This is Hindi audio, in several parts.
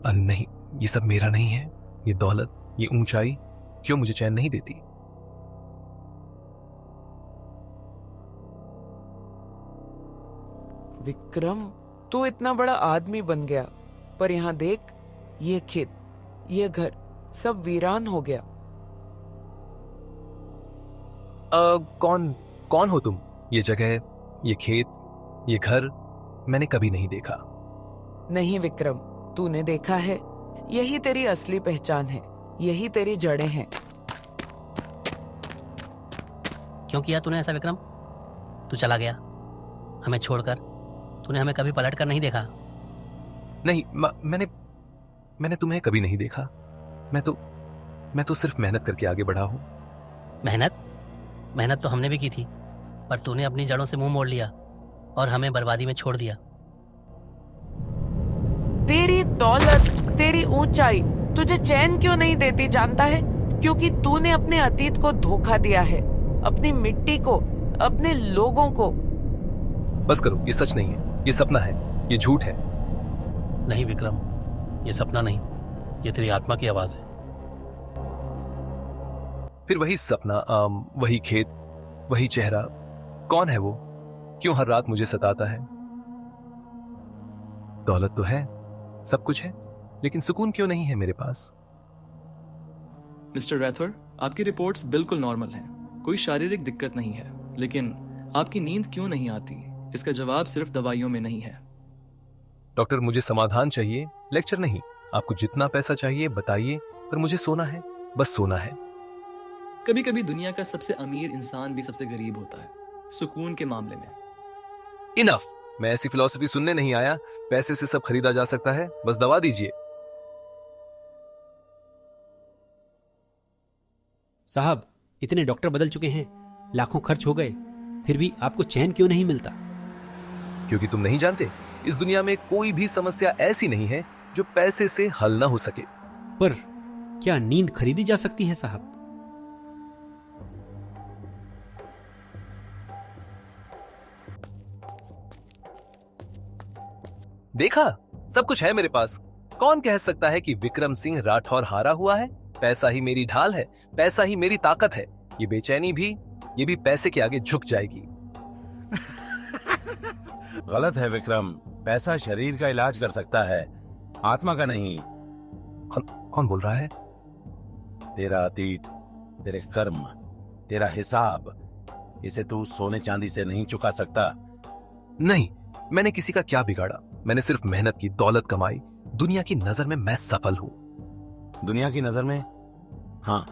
नहीं, ये सब मेरा नहीं है। ये दौलत, ये ऊंचाई क्यों मुझे चैन नहीं देती? विक्रम, तू इतना बड़ा आदमी बन गया, पर यहाँ देख, ये खेत, ये घर, सब वीरान हो गया। कौन कौन हो तुम? ये जगह, ये खेत, ये घर मैंने कभी नहीं देखा। नहीं विक्रम, तूने देखा है। यही तेरी असली पहचान है, यही तेरी जड़ें हैं। क्यों किया तूने ऐसा विक्रम? तू चला गया हमें छोड़कर। तूने हमें कभी पलट कर नहीं देखा। नहीं, मैंने तुम्हें कभी नहीं देखा। मैं तो सिर्फ मेहनत करके आगे बढ़ा हूं। मेहनत तो हमने भी की थी, पर तूने अपनी जड़ों से मुंह मोड़ लिया और हमें बर्बादी में छोड़ दिया। तेरी दौलत, तेरी ऊंचाई तुझे चैन क्यों नहीं देती जानता है? क्योंकि तूने अपने अतीत को धोखा दिया है, अपनी मिट्टी को, अपने लोगों को। बस करो, ये सच नहीं है, ये सपना है, ये झूठ है। नहीं विक्रम, ये सपना नहीं, ये तेरी आत्मा की आवाज है। फिर वही सपना, वही खेत, वही चेहरा, कौन है वो? क्यों हर रात मुझे सताता है? दौलत तो है, सब कुछ है, लेकिन सुकून क्यों नहीं है मेरे पास? मिस्टर रैथर, आपकी रिपोर्ट्स बिल्कुल नॉर्मल हैं। कोई शारीरिक दिक्कत नहीं है, लेकिन आपकी नींद क्यों नहीं आती, इसका जवाब सिर्फ दवाइयों में नहीं है। डॉक्टर, मुझे समाधान चाहिए, लेक्चर नहीं। आपको जितना पैसा चाहिए बताइए, पर मुझे सोना है, बस सोना है। कभी कभी दुनिया का सबसे अमीर इंसान भी सबसे गरीब होता है, सुकून के मामले में। इनफ! मैं ऐसी फिलॉसफी सुनने नहीं आया। पैसे से सब खरीदा जा सकता है, बस दवा दीजिए। साहब, इतने डॉक्टर बदल चुके हैं, लाखों खर्च हो गए, फिर भी आपको चैन क्यों नहीं मिलता? क्योंकि तुम नहीं जानते, इस दुनिया में कोई भी समस्या ऐसी नहीं है जो पैसे से हल ना हो सके। पर क्या नींद खरीदी जा सकती है साहब? देखा, सब कुछ है मेरे पास। कौन कह सकता है कि विक्रम सिंह राठौर हारा हुआ है? पैसा ही मेरी ढाल है, पैसा ही मेरी ताकत है। ये बेचैनी भी, ये भी पैसे के आगे झुक जाएगी। गलत है विक्रम, पैसा शरीर का इलाज कर सकता है, आत्मा का नहीं। कौन बोल रहा है? तेरा अतीत, तेरे कर्म, तेरा हिसाब, इसे तू सोने चांदी से नहीं चुका सकता। नहीं, मैंने किसी का क्या बिगाड़ा? मैंने सिर्फ मेहनत की, दौलत कमाई। दुनिया की नजर में मैं सफल हूं। दुनिया की नजर में हाँ,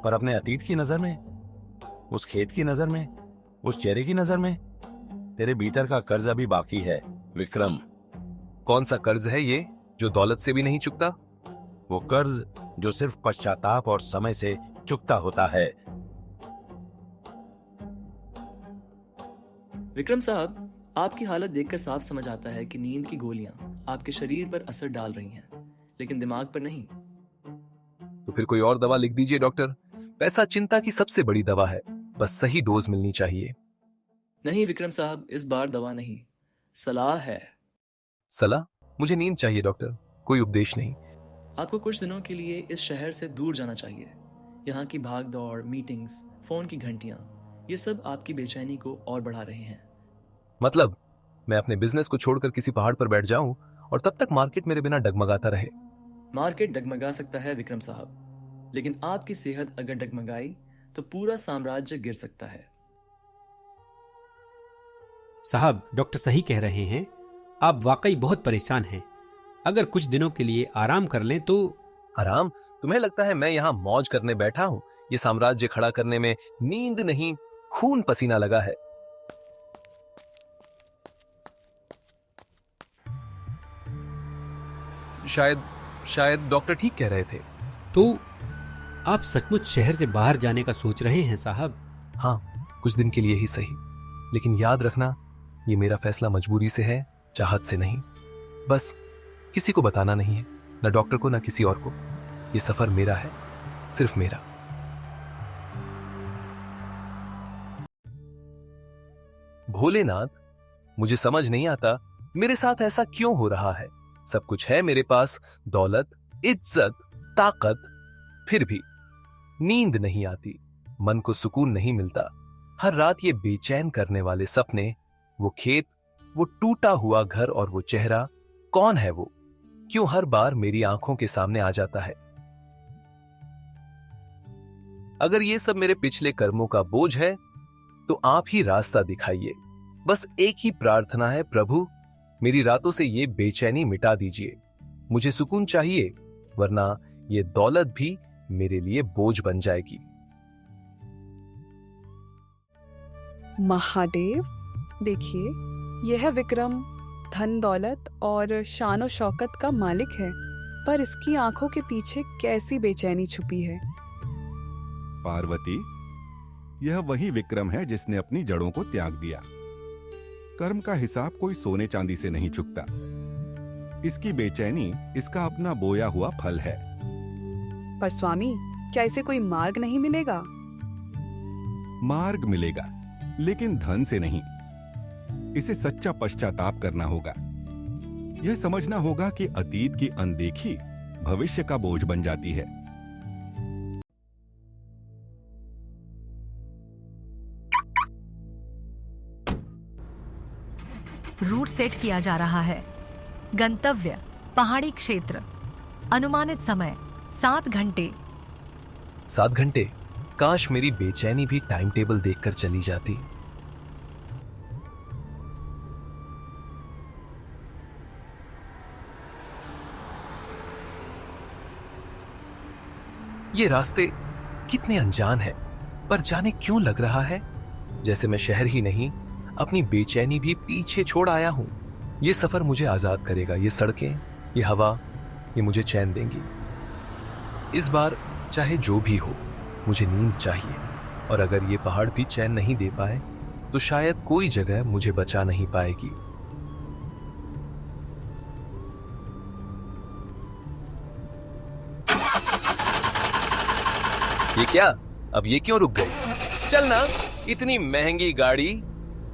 पर अपने अतीत की नजर में, उस खेत की नजर में, उस चेहरे की नजर में, तेरे भीतर का कर्ज अभी बाकी है विक्रम। कौन सा कर्ज है ये जो दौलत से भी नहीं चुकता? वो कर्ज जो सिर्फ पश्चाताप और समय से चुकता होता है। विक्रम साहब, आपकी हालत देखकर साफ समझ आता है कि नींद की गोलियां आपके शरीर पर असर डाल रही हैं, लेकिन दिमाग पर नहीं। तो फिर कोई और दवा लिख दीजिए डॉक्टर। पैसा चिंता की सबसे बड़ी दवा है, बस सही डोज मिलनी चाहिए। नहीं विक्रम साहब, इस बार दवा नहीं, सलाह है। सलाह? मुझे नींद चाहिए डॉक्टर, कोई उपदेश नहीं। आपको कुछ दिनों के लिए इस शहर से दूर जाना चाहिए। यहाँ की भाग दौड़, मीटिंग्स, फोन की घंटियां, ये सब आपकी बेचैनी को और बढ़ा रहे हैं। मतलब मैं अपने बिजनेस को छोड़कर किसी पहाड़ पर बैठ जाऊं और तब तक मार्केट मेरे बिना डगमगाता रहे? मार्केट डगमगा सकता है विक्रम साहब, लेकिन आपकी सेहत अगर डगमगाई तो पूरा साम्राज्य गिर सकता है। साहब, डॉक्टर सही कह रहे हैं, आप वाकई बहुत परेशान हैं। अगर कुछ दिनों के लिए आराम कर लें तो। आराम? तुम्हें लगता है मैं यहाँ मौज करने बैठा हूँ? ये साम्राज्य खड़ा करने में नींद नहीं, खून पसीना लगा है। शायद डॉक्टर ठीक कह रहे थे। तो आप सचमुच शहर से बाहर जाने का सोच रहे हैं साहब? हाँ, कुछ दिन के लिए ही सही, लेकिन याद रखना, ये मेरा फैसला मजबूरी से है, चाहत से नहीं। बस किसी को बताना नहीं है, ना डॉक्टर को ना किसी और को। ये सफर मेरा है, सिर्फ मेरा। भोलेनाथ, मुझे समझ नहीं आता मेरे साथ ऐसा क्यों हो रहा है। सब कुछ है मेरे पास, दौलत, इज्जत, ताकत, फिर भी नींद नहीं आती, मन को सुकून नहीं मिलता। हर रात ये बेचैन करने वाले सपने, वो खेत, वो टूटा हुआ घर और वो चेहरा, कौन है वो? क्यों हर बार मेरी आंखों के सामने आ जाता है? अगर ये सब मेरे पिछले कर्मों का बोझ है तो आप ही रास्ता दिखाइए। बस एक ही प्रार्थना है प्रभु, मेरी रातों से ये बेचैनी मिटा दीजिए। मुझे सुकून चाहिए, वरना ये दौलत भी मेरे लिए बोझ बन जाएगी। महादेव, देखिए, यह विक्रम धन दौलत और शान और शौकत का मालिक है, पर इसकी आंखों के पीछे कैसी बेचैनी छुपी है। पार्वती, यह वही विक्रम है जिसने अपनी जड़ों को त्याग दिया। कर्म का हिसाब कोई सोने चांदी से नहीं चुकता। इसकी बेचैनी इसका अपना बोया हुआ फल है। पर स्वामी, क्या इसे कोई मार्ग नहीं मिलेगा? मार्ग मिलेगा, लेकिन धन से नहीं। इसे सच्चा पश्चाताप करना होगा। यह समझना होगा कि अतीत की अनदेखी भविष्य का बोझ बन जाती है। रूट सेट किया जा रहा है। गंतव्य पहाड़ी क्षेत्र। अनुमानित समय 7 घंटे। 7 घंटे? काश मेरी बेचैनी भी टाइम टेबल देखकर चली जाती। ये रास्ते कितने अनजान हैं, पर जाने क्यों लग रहा है जैसे मैं शहर ही नहीं, अपनी बेचैनी भी पीछे छोड़ आया हूं। ये सफर मुझे आजाद करेगा। ये सड़कें, ये हवा, ये मुझे चैन देंगी। इस बार चाहे जो भी हो, मुझे नींद चाहिए। और अगर ये पहाड़ भी चैन नहीं दे पाए तो शायद कोई जगह मुझे बचा नहीं पाएगी। ये क्या? अब ये क्यों रुक गई? चलना, इतनी महंगी गाड़ी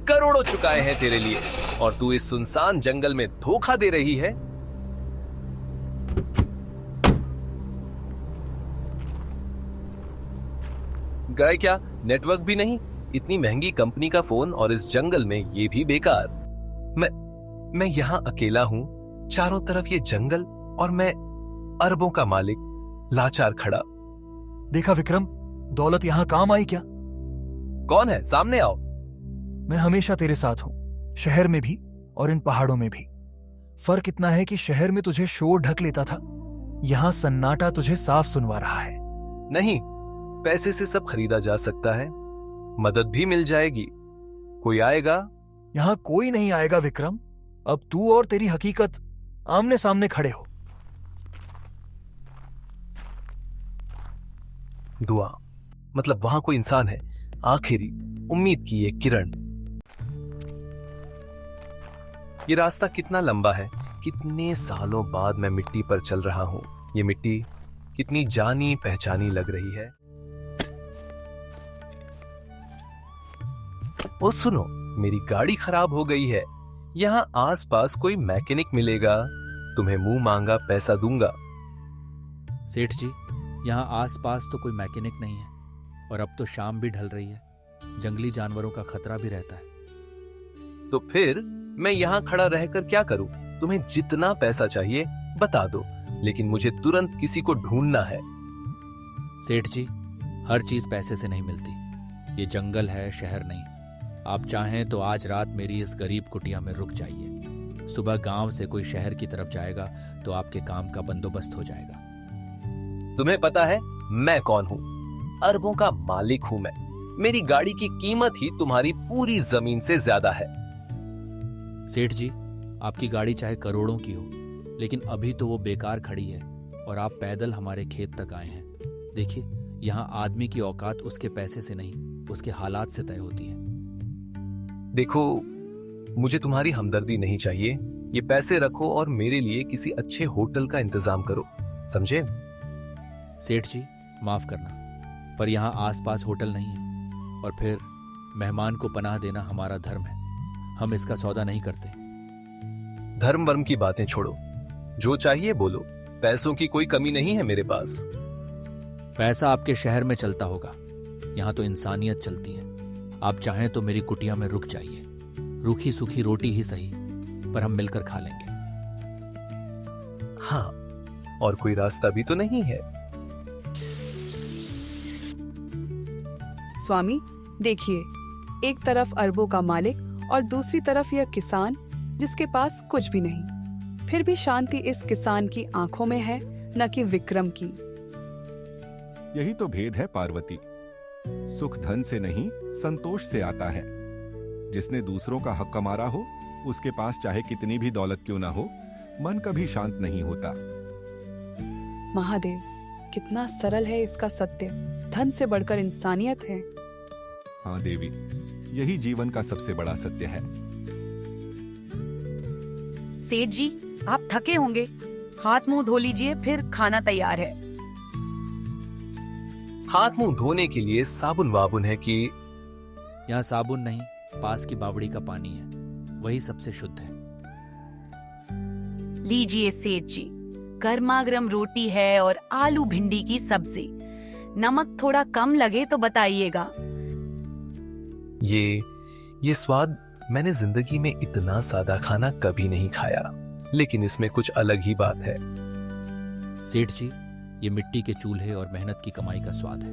करोड़ों चुकाए हैं तेरे लिए, और तू इस सुनसान जंगल में धोखा दे रही है। गए क्या? नेटवर्क भी नहीं, इतनी महंगी कंपनी का फोन, और इस जंगल में ये भी बेकार। मैं यहां अकेला हूं, चारों तरफ ये जंगल, और मैं अरबों का मालिक लाचार खड़ा। देखा विक्रम, दौलत यहां काम आई क्या? कौन है? सामने आओ। मैं हमेशा तेरे साथ हूं, शहर में भी और इन पहाड़ों में भी। फर्क इतना है कि शहर में तुझे शोर ढक लेता था, यहां सन्नाटा तुझे साफ सुनवा रहा है। नहीं, पैसे से सब खरीदा जा सकता है, मदद भी मिल जाएगी। कोई आएगा? यहां कोई नहीं आएगा विक्रम। अब तू और तेरी हकीकत आमने सामने खड़े हो। दुआ मतलब वहां कोई इंसान है, आखिरी उम्मीद की एक किरण। ये रास्ता कितना लंबा है, कितने सालों बाद मैं मिट्टी पर चल रहा हूं। ये मिट्टी कितनी जानी पहचानी लग रही है। ओ सुनो, मेरी गाड़ी खराब हो गई है। यहां आसपास कोई मैकेनिक मिलेगा? तुम्हें मुंह मांगा पैसा दूंगा। सेठ जी, यहाँ आसपास तो कोई मैकेनिक नहीं है, और अब तो शाम भी ढल रही है। जंगली जानवरों का खतरा भी रहता है। तो फिर मैं यहां खड़ा रहकर क्या करूं? तुम्हें जितना पैसा चाहिए बता दो, लेकिन मुझे तुरंत किसी को ढूंढना है। सेठ जी, हर चीज पैसे से नहीं मिलती। ये जंगल है, शहर नहीं। आप चाहें तो आज रात मेरी इस गरीब कुटिया में रुक जाइए। सुबह गांव से कोई शहर की तरफ जाएगा तो आपके काम का बंदोबस्त हो जाएगा। तुम्हें पता है मैं कौन हूं? अरबों का मालिक हूं मैं। मेरी गाड़ी की कीमत ही तुम्हारी पूरी जमीन से ज्यादा है। सेठ जी, आपकी गाड़ी चाहे करोड़ों की हो, लेकिन अभी तो वो बेकार खड़ी है, और आप पैदल हमारे खेत तक आए हैं। देखिए, यहाँ आदमी की औकात उसके पैसे से नहीं, उसके हालात से तय होती है। देखो, मुझे तुम्हारी हमदर्दी नहीं चाहिए। ये पैसे रखो और मेरे लिए किसी अच्छे होटल का इंतजाम करो, समझे? सेठ जी, माफ करना, पर यहाँ आसपास होटल नहीं है, और फिर मेहमान को पनाह देना हमारा धर्म है। हम इसका सौदा नहीं करते। धर्म वर्म की बातें छोड़ो, जो चाहिए बोलो, पैसों की कोई कमी नहीं है मेरे पास। पैसा आपके शहर में चलता होगा, यहाँ तो इंसानियत चलती है। आप चाहें तो मेरी कुटिया में रुक जाइए, रूखी सूखी रोटी ही सही, पर हम मिलकर खा लेंगे। हाँ, और कोई रास्ता भी तो नहीं है। स्वामी देखिए, एक तरफ अरबों का मालिक और दूसरी तरफ यह किसान जिसके पास कुछ भी नहीं। फिर भी शांति इस किसान की आंखों में है, न कि विक्रम की। यही तो भेद है पार्वती। सुख धन से नहीं, संतोष से आता है। जिसने दूसरों का हक कमारा हो, उसके पास चाहे कितनी भी दौलत क्यों ना हो, मन कभी शांत नहीं होता। महादेव, कितना सरल है इसका सत्य। धन से बढ़कर इंसानियत है। हाँ देवी, यही जीवन का सबसे बड़ा सत्य है। सेठ जी, आप थके होंगे, हाथ मुंह धो लीजिए, फिर खाना तैयार है। हाथ मुंह धोने के लिए साबुन वाबुन है कि? यहाँ साबुन नहीं, पास की बावड़ी का पानी है, वही सबसे शुद्ध है। लीजिए सेठ जी, गर्मागर्म रोटी है और आलू भिंडी की सब्जी। नमक थोड़ा कम लगे तो बताइएगा। ये स्वाद मैंने जिंदगी में इतना सादा खाना कभी नहीं खाया, लेकिन इसमें कुछ अलग ही बात है। सेठ जी, ये मिट्टी के चूल्हे और मेहनत की कमाई का स्वाद है।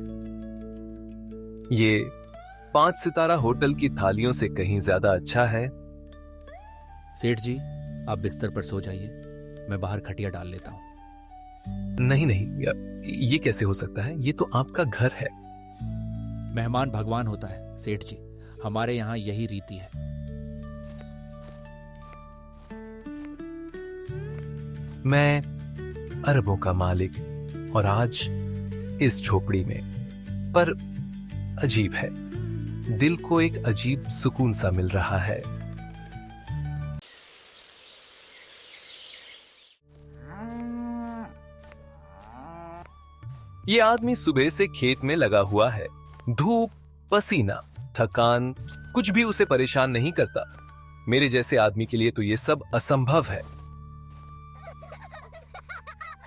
ये 5 सितारा होटल की थालियों से कहीं ज्यादा अच्छा है। सेठ जी, आप बिस्तर पर सो जाइए, मैं बाहर खटिया डाल लेता हूँ। नहीं नहीं, ये कैसे हो सकता है? ये तो आपका घर है। मेहमान भगवान होता है सेठ जी, हमारे यहाँ यही रीति है। मैं अरबों का मालिक और आज इस झोपड़ी में, पर अजीब है, दिल को एक अजीब सुकून सा मिल रहा है। ये आदमी सुबह से खेत में लगा हुआ है। धूप, पसीना, थकान, कुछ भी उसे परेशान नहीं करता। मेरे जैसे आदमी के लिए तो ये सब असंभव है।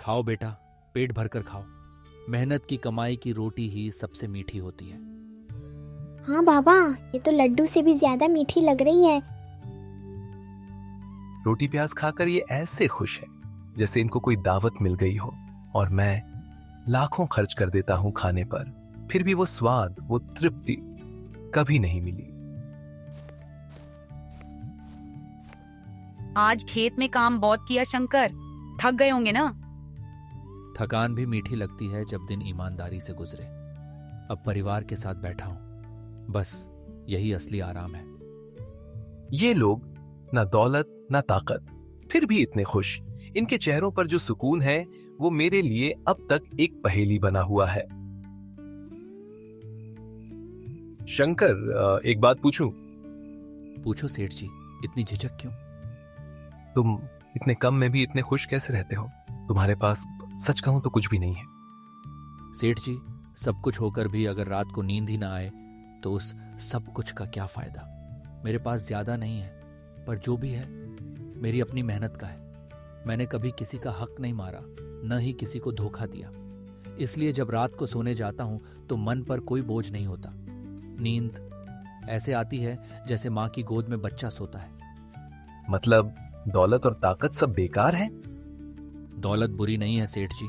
खाओ बेटा, पेट भरकर खाओ। मेहनत की कमाई की रोटी ही सबसे मीठी होती है। हाँ बाबा, ये तो लड्डू से भी ज्यादा मीठी लग रही है। रोटी प्याज खाकर ये ऐसे खुश है जैसे इनको कोई दावत मिल गई हो, और मैं लाखों खर्च कर देता हूं खाने पर, फिर भी वो स्वाद, वो तृप्ति कभी नहीं मिली। आज खेत में काम बहुत किया शंकर, थक गए होंगे ना? थकान भी मीठी लगती है जब दिन ईमानदारी से गुजरे। अब परिवार के साथ बैठा हूं, बस यही असली आराम है। ये लोग ना दौलत ना ताकत, फिर भी इतने खुश। इनके चेहरों पर जो सुकून है वो मेरे लिए अब तक एक पहेली बना हुआ है। शंकर, एक बात पूछूं? पूछो सेठ जी, इतनी झिझक क्यों? तुम इतने कम में भी इतने खुश कैसे रहते हो? तुम्हारे पास सच कहूं तो कुछ भी नहीं है। सेठ जी, सब कुछ होकर भी अगर रात को नींद ही ना आए तो उस सब कुछ का क्या फायदा? मेरे पास ज्यादा नहीं है, पर जो भी है मेरी अपनी मेहनत का है। मैंने कभी किसी का हक नहीं मारा, न ही किसी को धोखा दिया। इसलिए जब रात को सोने जाता हूं तो मन पर कोई बोझ नहीं होता। नींद ऐसे आती है जैसे माँ की गोद में बच्चा सोता है। मतलब दौलत और ताकत सब बेकार है? दौलत बुरी नहीं है सेठ जी,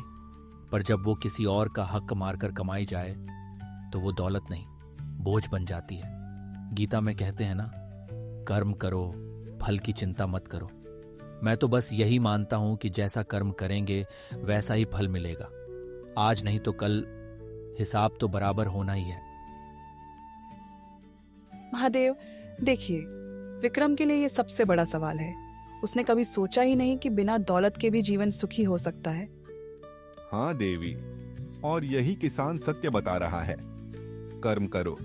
पर जब वो किसी और का हक मारकर कमाई जाए तो वो दौलत नहीं, बोझ बन जाती है। गीता में कहते हैं ना, कर्म करो, फल की चिंता मत करो। मैं तो बस यही मानता हूं कि जैसा कर्म करेंगे वैसा ही फल मिलेगा। आज नहीं तो कल हिसाब तो बराबर होना ही है। महादेव, देखिए, विक्रम के लिए ये सबसे बड़ा सवाल है। उसने कभी सोचा ही नहीं कि बिना दौलत के भी जीवन सुखी हो सकता है। हाँ देवी, और यही किसान सत्य बता रहा है। कर्म करो,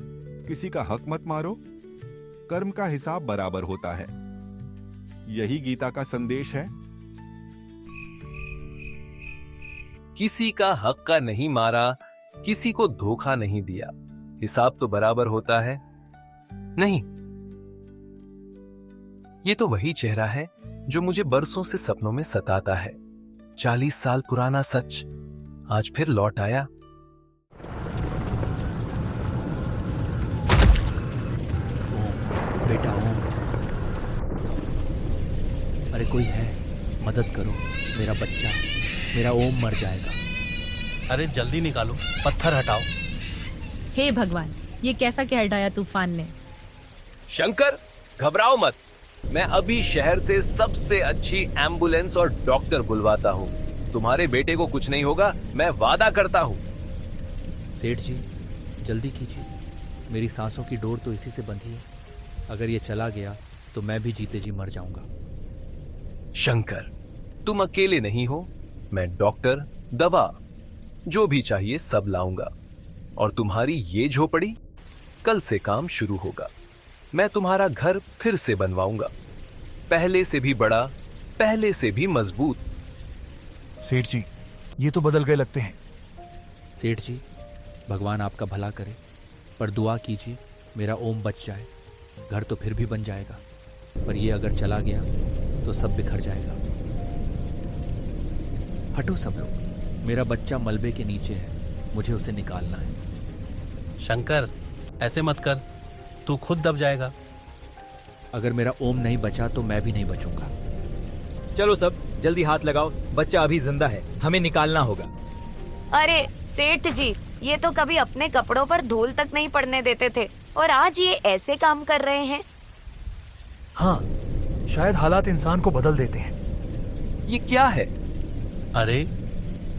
किसी का हक मत मारो, कर्म का हिसाब बराबर होता है। यही गीता का संदेश है। किसी का हक का नहीं मारा, किसी को धोखा नहीं दिया, हिसाब तो बराबर होता है। नहीं, ये तो वही चेहरा है जो मुझे बरसों से सपनों में सताता है। 40 साल पुराना सच आज फिर लौट आया। बेटा ओम, अरे कोई है, मदद करो, मेरा बच्चा, मेरा ओम मर जाएगा। अरे जल्दी निकालो, पत्थर हटाओ। हे भगवान, ये कैसा कहर ढाया तूफान ने। शंकर, घबराओ मत, मैं अभी शहर से सबसे अच्छी एम्बुलेंस और डॉक्टर बुलवाता हूँ। तुम्हारे बेटे को कुछ नहीं होगा, मैं वादा करता हूँ। सेठ जी, जल्दी कीजिए, मेरी सांसों की डोर तो इसी से बंधी है। अगर ये चला गया तो मैं भी जीते जी मर जाऊंगा। शंकर, तुम अकेले नहीं हो, मैं डॉक्टर, दवा, जो भी चाहिए सब लाऊंगा। और तुम्हारी ये झोपड़ी, कल से काम शुरू होगा। मैं तुम्हारा घर फिर से बनवाऊंगा, पहले से भी बड़ा, पहले से भी मजबूत। सेठ जी, ये तो बदल गए लगते हैं। सेठ जी, भगवान आपका भला करे, पर दुआ कीजिए मेरा ओम बच जाए। घर तो फिर भी बन जाएगा, पर ये अगर चला गया तो सब बिखर जाएगा। हटो सब लोग, मेरा बच्चा मलबे के नीचे है, मुझे उसे निकालना है। शंकर, ऐसे मत कर, तू खुद दब जाएगा। अगर मेरा ओम नहीं बचा तो मैं भी नहीं बचूंगा। चलो सब जल्दी हाथ लगाओ, बच्चा अभी जिंदा है, हमें निकालना होगा। अरे सेठ जी, ये तो कभी अपने कपड़ों पर धूल तक नहीं पड़ने देते थे और आज ये ऐसे काम कर रहे हैं। हाँ, शायद हालात इंसान को बदल देते हैं। ये क्या है? अरे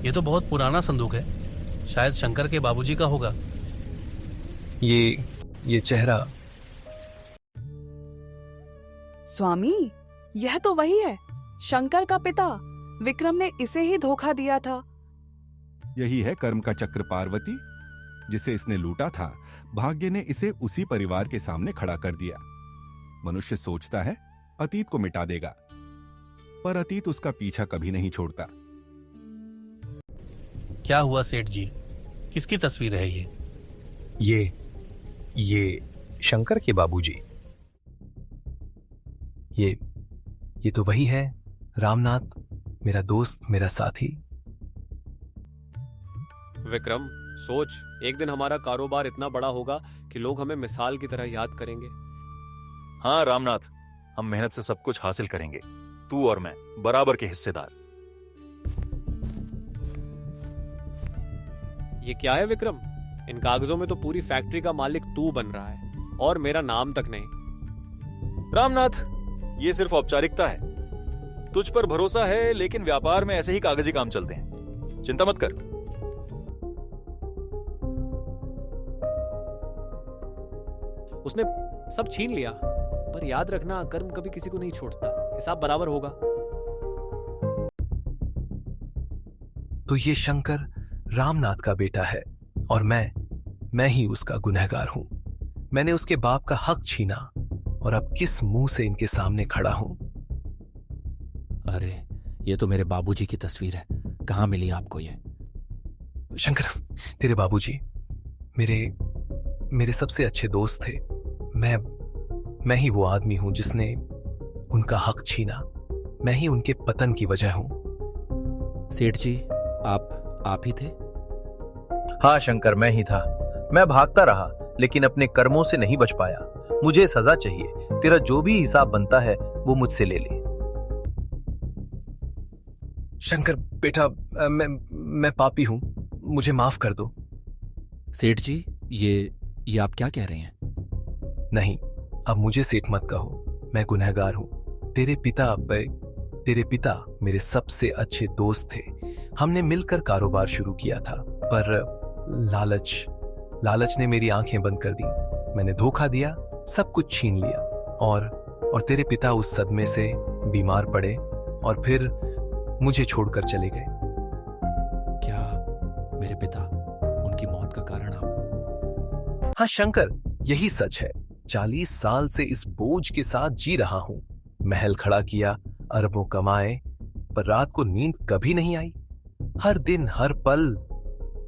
ये तो बहुत पुराना संदूक है, शायद शंकर के बाबूजी का होगा। ये चेहरा। स्वामी, यह तो वही है, शंकर का पिता। विक्रम ने इसे ही धोखा दिया था। यही है कर्म का चक्र पार्वती। जिसे इसने लूटा था, भाग्य ने इसे उसी परिवार के सामने खड़ा कर दिया। मनुष्य सोचता है अतीत को मिटा देगा, पर अतीत उसका पीछा कभी नहीं छोड़ता। क्या हुआ सेठ जी, किसकी तस्वीर है ये? ये शंकर के बाबूजी। ये तो वही है, रामनाथ, मेरा दोस्त, मेरा साथी। विक्रम, सोच, एक दिन हमारा कारोबार इतना बड़ा होगा कि लोग हमें मिसाल की तरह याद करेंगे। हाँ रामनाथ, हम मेहनत से सब कुछ हासिल करेंगे, तू और मैं बराबर के हिस्सेदार। ये क्या है विक्रम? इन कागजों में तो पूरी फैक्ट्री का मालिक तू बन रहा है और मेरा नाम तक नहीं। रामनाथ, ये सिर्फ औपचारिकता है। तुझ पर भरोसा है, लेकिन व्यापार में ऐसे ही कागजी काम चलते हैं, चिंता मत कर। उसने सब छीन लिया, पर याद रखना, कर्म कभी किसी को नहीं छोड़ता, हिसाब बराबर होगा। तो ये शंकर रामनाथ का बेटा है और मैं ही उसका गुनहगार हूं। मैंने उसके बाप का हक छीना और अब किस मुंह से इनके सामने खड़ा हूं? अरे ये तो मेरे बाबूजी की तस्वीर है, कहां मिली आपको ये? शंकर, तेरे बाबूजी मेरे सबसे अच्छे दोस्त थे। मैं ही वो आदमी हूं जिसने उनका हक छीना। मैं ही उनके पतन की वजह हूं। सेठ जी, आप ही थे? हाँ शंकर, मैं ही था। मैं भागता रहा, लेकिन अपने कर्मों से नहीं बच पाया। मुझे सजा चाहिए। तेरा जो भी हिसाब बनता है वो मुझसे ले ले। शंकर बेटा, मैं पापी हूं, मुझे माफ कर दो। सेठ जी, ये आप क्या कह रहे हैं? नहीं, अब मुझे सेठ मत कहो, मैं गुनहगार हूं। तेरे पिता मेरे सबसे अच्छे दोस्त थे। हमने मिलकर कारोबार शुरू किया था, पर लालच ने मेरी आंखें बंद कर दी। मैंने धोखा दिया, सब कुछ छीन लिया और तेरे पिता उस सदमे से बीमार पड़े और फिर मुझे छोड़कर चले गए। क्या मेरे पिता, उनकी मौत का कारण आप? हाँ शंकर, यही सच है। 40 साल से इस बोझ के साथ जी रहा हूं। महल खड़ा किया, अरबों कमाए, पर रात को नींद कभी नहीं आई। हर दिन हर पल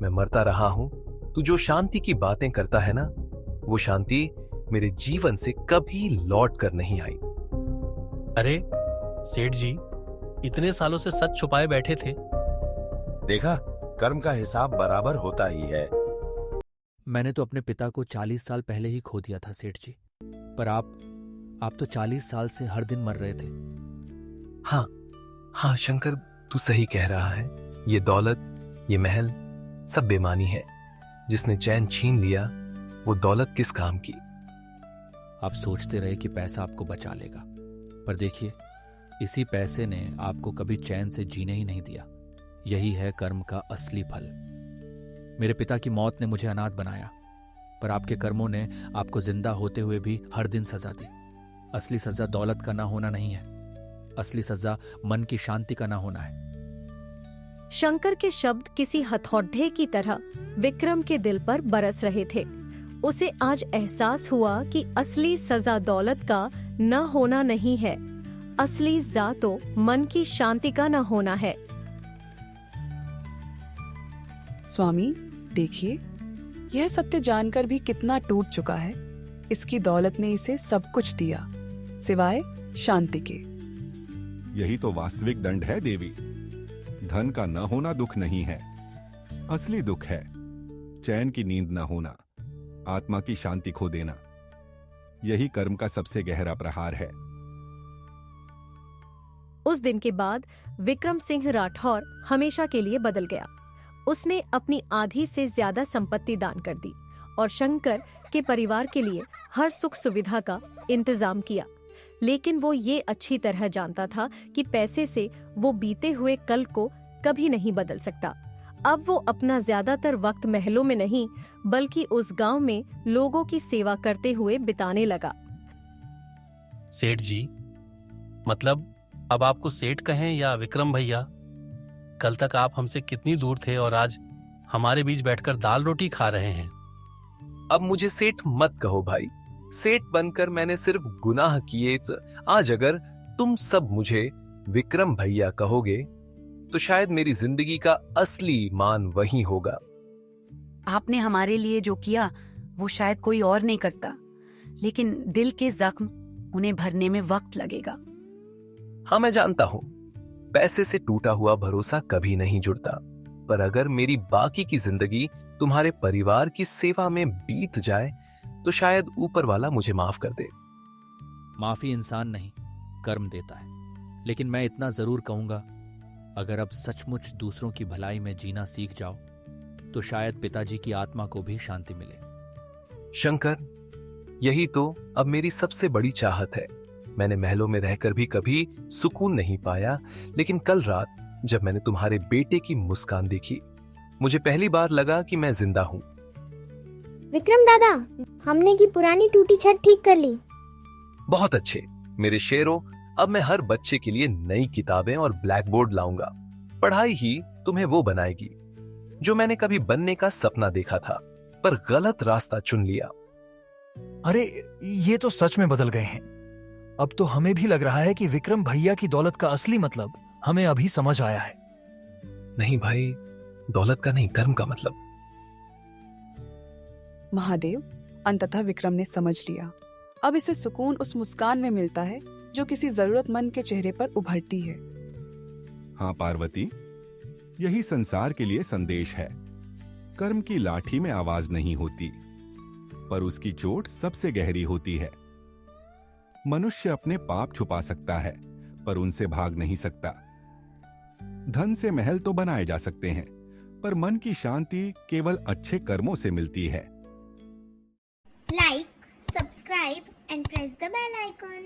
मैं मरता रहा हूं। तू जो शांति की बातें करता है ना, वो शांति मेरे जीवन से कभी लौट कर नहीं आई। अरे सेठ जी, इतने सालों से सच छुपाए बैठे थे। देखा, कर्म का हिसाब बराबर होता ही है। मैंने तो अपने पिता को 40 साल पहले ही खो दिया था सेठ जी, पर आप तो 40 साल से हर दिन मर रहे थे। हाँ शंकर, तू सही कह रहा है। ये दौलत, ये महल सब बेमानी है। जिसने चैन छीन लिया वो दौलत किस काम की। आप सोचते रहे कि पैसा आपको बचा लेगा, पर देखिए इसी पैसे ने आपको कभी चैन से जीने ही नहीं दिया। यही है कर्म का असली फल। मेरे पिता की मौत ने मुझे अनाथ बनाया, पर आपके कर्मों ने आपको जिंदा होते हुए भी हर दिन सजा दी। असली सजा दौलत का ना होना नहीं है, असली सजा मन की शांति का ना होना है। शंकर के शब्द किसी हथौड़े की तरह विक्रम के दिल पर बरस रहे थे। उसे आज एहसास हुआ कि असली सजा दौलत का न होना नहीं है, असली सजा तो मन की शांति का न होना है। स्वामी, देखिए, यह सत्य जानकर भी कितना टूट चुका है। इसकी दौलत ने इसे सब कुछ दिया, सिवाय शांति के। यही तो वास्तविक दंड है देवी। धन का न होना दुख नहीं है, असली दुख है चैन की नींद न होना, आत्मा की शांति खो देना। यही कर्म का सबसे गहरा प्रहार है। उस दिन के बाद विक्रम सिंह राठौर हमेशा के लिए बदल गया। उसने अपनी आधी से ज्यादा संपत्ति दान कर दी और शंकर के परिवार के लिए हर सुख सुविधा का इंतजाम किया। लेकिन वो ये अच्छी तरह जानता था कि पैसे से वो बीते हुए कल को कभी नहीं बदल सकता। अब वो अपना ज्यादातर वक्त महलों में नहीं बल्कि उस गांव में लोगों की सेवा करते हुए बिताने लगा। सेठ जी, मतलब अब आपको सेठ कहें या विक्रम भैया? कल तक आप हमसे कितनी दूर थे और आज हमारे बीच बैठकर दाल रोटी खा रहे हैं। अब मुझे सेठ मत कहो भाई। सेठ बनकर मैंने सिर्फ गुनाह किए। आज अगर तुम सब मुझे विक्रम भैया कहोगे तो शायद मेरी जिंदगी का असली मान वही होगा। आपने हमारे लिए जो किया वो शायद कोई और नहीं करता, लेकिन दिल के जख्म उन्हें भरने में वक्त लगेगा। हाँ, मैं जानता हूं, पैसे से टूटा हुआ भरोसा कभी नहीं जुड़ता, पर अगर मेरी बाकी की जिंदगी तुम्हारे परिवार की सेवा में बीत जाए तो शायद ऊपर वाला मुझे माफ कर दे। माफी इंसान नहीं, कर्म देता है। लेकिन मैं इतना जरूर कहूंगा, अगर अब सचमुच दूसरों की भलाई में जीना सीख जाओ तो शायद पिताजी की आत्मा को भी शांति मिले। शंकर, यही तो अब मेरी सबसे बड़ी चाहत है। मैंने महलों में रहकर भी कभी सुकून नहीं पाया, लेकिन कल रात जब मैंने तुम्हारे बेटे की मुस्कान देखी, मुझे पहली बार लगा कि मैं जिंदा हूं। विक्रम दादा, हमने की पुरानी टूटी छत ठीक कर ली। बहुत अच्छे मेरे शेरों। अब मैं हर बच्चे के लिए नई किताबें और ब्लैक बोर्ड लाऊंगा। पढ़ाई ही तुम्हें वो बनाएगी जो मैंने कभी बनने का सपना देखा था, पर गलत रास्ता चुन लिया। अरे, ये तो सच में बदल गए हैं। अब तो हमें भी लग रहा है कि विक्रम भैया की दौलत का असली मतलब हमें अभी समझ आया है। नहीं भाई, दौलत का नहीं, कर्म का मतलब। महादेव, अंततः विक्रम ने समझ लिया। अब इसे सुकून उस मुस्कान में मिलता है जो किसी जरूरतमंद के चेहरे पर उभरती है। हाँ पार्वती, यही संसार के लिए संदेश है। कर्म की लाठी में आवाज नहीं होती, पर उसकी चोट सबसे गहरी होती है। मनुष्य अपने पाप छुपा सकता है, पर उनसे भाग नहीं सकता। धन से महल तो बनाए जा सकते हैं, पर मन की शांति केवल अच्छे कर्मों से मिलती है। Like, subscribe and press the bell icon.